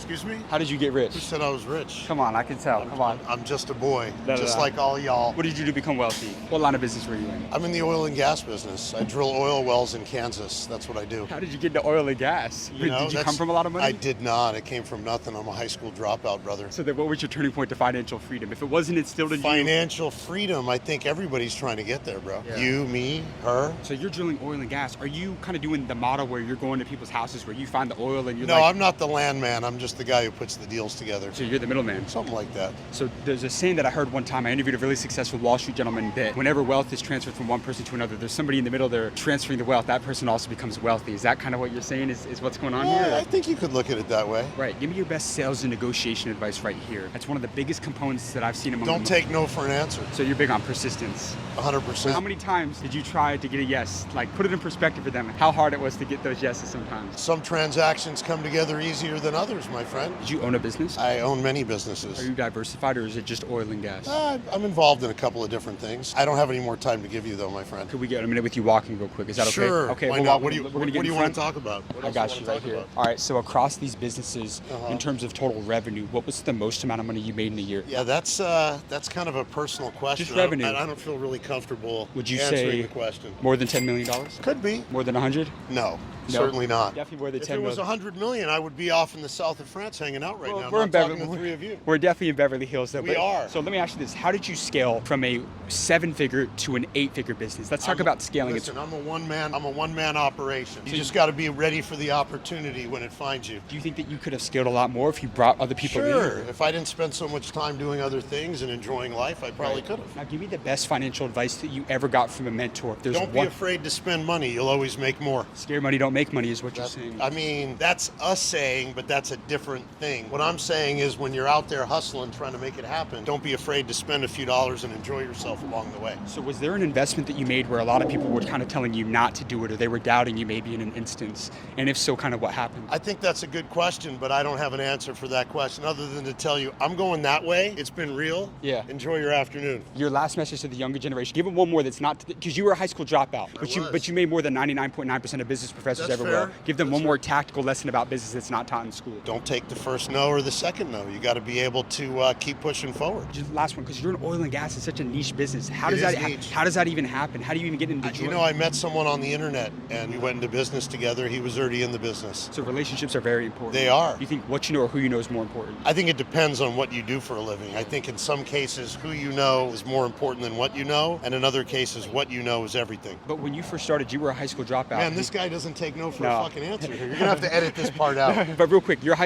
Excuse me? How did you get Who rich? said I was rich? Come on, I can tell. Come on. I'm just a boy, No, no, just no. like all y'all. What did you do to become wealthy? What line of business were you in? I'm in the oil and gas business. I drill oil wells in Kansas. That's what I do. How did you get into oil and gas? You know, did you come that's- from a lot of money? I did not. It came from nothing. I'm a high school dropout, brother. So then what was your turning point to financial freedom? If it wasn't instilled in you. Financial freedom, I think everybody's trying to get there, bro. Yeah. You, me, her. So you're drilling oil and gas. Are you kind of doing the model where you're going to people's houses where you find the oil and you're No, like, I'm not the landman. I'm just the guy who puts the deals together. so you're the middleman. Something like that. So there's a saying that I heard one time. I interviewed a really successful Wall Street gentleman that whenever wealth is transferred from one person to another, there's somebody in the middle there transferring the wealth. That person also becomes wealthy. Is that kind of what you're saying is what's going on Yeah, here? I think you could look at it that way. Right. Give me your best sales and negotiation advice right here. That's one of the biggest components that I've seen among Don't take no for an answer. So you're big on persistence. 100%. How many times did you try to get a yes? Like, put it in perspective for them. How hard it was to get those yeses sometimes. Some transactions come together easier than others, my friend. Did you own a business? I own many Are businesses. you diversified or is it just oil and gas? I'm involved in a couple of different things. I don't have any more time to give you, though, my friend. Could we get a minute with you walking real quick? Is that okay? Sure. Okay. Why we'll not? walk- What do you, we're what gonna get do you in want front. to talk about? What I else got do you wanna right talk here. about? All right, so across these businesses, Uh-huh. in terms of total revenue, what was the most amount of money you made in a year? Yeah, that's kind of a personal question. Just revenue. I don't feel really comfortable Would you answering say the question. more than $10 million? Could be. More than 100? No, certainly not. Definitely more than If 10 it was million. 100 million, I would be off in the south of France hanging out right now. We're in not talking Beverly. to three of you. We're definitely in Beverly Hills, though. We but- are. So let me ask you this: how did you scale from a 7-figure to an 8-figure business? Let's talk about scaling. Listen, I'm a one-man operation. You just got to be ready for the opportunity when it finds you. Do you think that you could have scaled a lot more if you brought other people Sure. in? If I didn't spend so much time doing other things and enjoying life, I probably could have. Now, give me the best financial advice that you ever got from a mentor. If there's Don't be one, afraid to spend money. You'll always make more. scare money, don't make money, is what you're saying. I mean, that's us saying, but that's a different thing. What I'm saying is when you're out there hustling, trying to make it happen, don't be afraid to spend a few dollars and enjoy yourself along the way. So was there an investment that you made where a lot of people were kind of telling you not to do it, or they were doubting you maybe in an instance? And if so, kind of what happened? I think that's a good question, but I don't have an answer for that question other than to tell you I'm going that way. It's been real. Yeah. Enjoy your afternoon. Your last message to the younger generation. Give them one more that's not, because you were a high school dropout, but you made more than 99.9% of business professors That's ever will. fair. Give them That's one more tactical lesson about business that's not taught in school. Don't take the first no or the second no. You got to be able to keep pushing forward. Just last one, because you're in oil and gas. It's such a niche business. How does It is that? niche. How does that even happen? How do you even get into? You know, I met someone on the internet and we went into business together. He was already in the business. So relationships are very important. They are. You think what you know or who you know is more important? I think it depends on what you do for a living. I think in some cases, who you know is more important than what you know, and in other cases, what you know is everything. But when you first started, you were a high school dropout. Man, this guy doesn't take no for No. a fucking answer here. You're gonna have to edit this part out. But real quick, you're a high